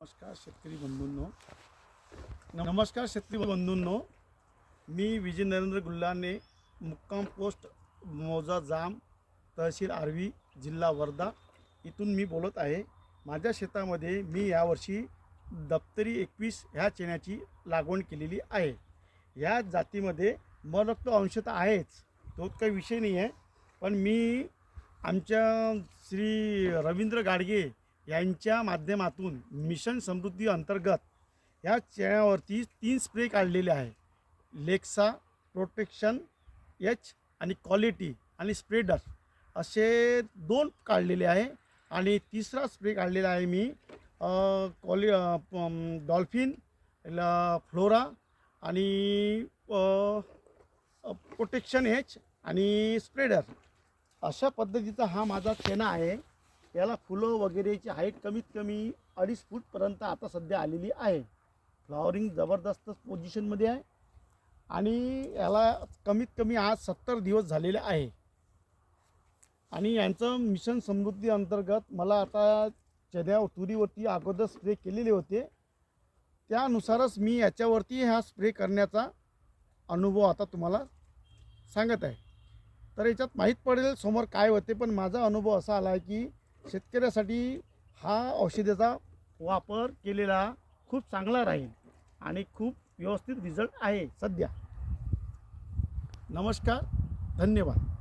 नमस्कार शेतकरी बंधूंनो, मी विजय नरेंद्र गुल्हाने, मुक्काम पोस्ट मौजा जाम, तहसील आर्वी, जिल्हा वर्धा इथून मी बोलत आहे। माझ्या शेतामध्ये मी यावर्षी दप्तरी 21 ह्या चण्याची लागवड केलेली आहे। ह्या जातीमध्ये मरक्त अंशता आहेच, तो काही विषय नाही आहे। पण मी आमच्या श्री रवींद्र गाडगे यांच्या माध्यमातून मिशन समृद्धी अंतर्गत ह्या चण्यावरती 3 स्प्रे काढलेले आहे। लेक्सा, प्रोटेक्शन एच आणि क्वालिटी आणि स्प्रेडर असे 2 काढलेले आहे। आणि तिसरा स्प्रे काढलेला आहे मी डॉल्फिन फ्लोरा आणि प्रोटेक्शन एच आणि स्प्रेडर अशा पद्धतीचा हा माझा चणा आहे। याला फुलं वगैरेची हाईट कमीत कमी 2.5 फूटपर्यंत आता सध्या आलेली आहे। फ्लॉवरिंग जबरदस्त पोझिशनमध्ये आहे आणि याला कमीत कमी आज 70 दिवस झालेले आहे। आणि यांचं मिशन समृद्धी अंतर्गत मला आता चण्या तुरीवरती अगोदर स्प्रे केलेले होते, त्यानुसारच मी याच्यावरती हा स्प्रे करण्याचा अनुभव आता तुम्हाला सांगत आहे। तर याच्यात माहीत पडेल समोर काय होते, पण माझा अनुभव असा आला आहे की शेतकऱ्यासाठी हा औषधाचा वापर केलेला खूप चांगला राहील आणि खूप व्यवस्थित रिझल्ट आहे सध्या। नमस्कार, धन्यवाद।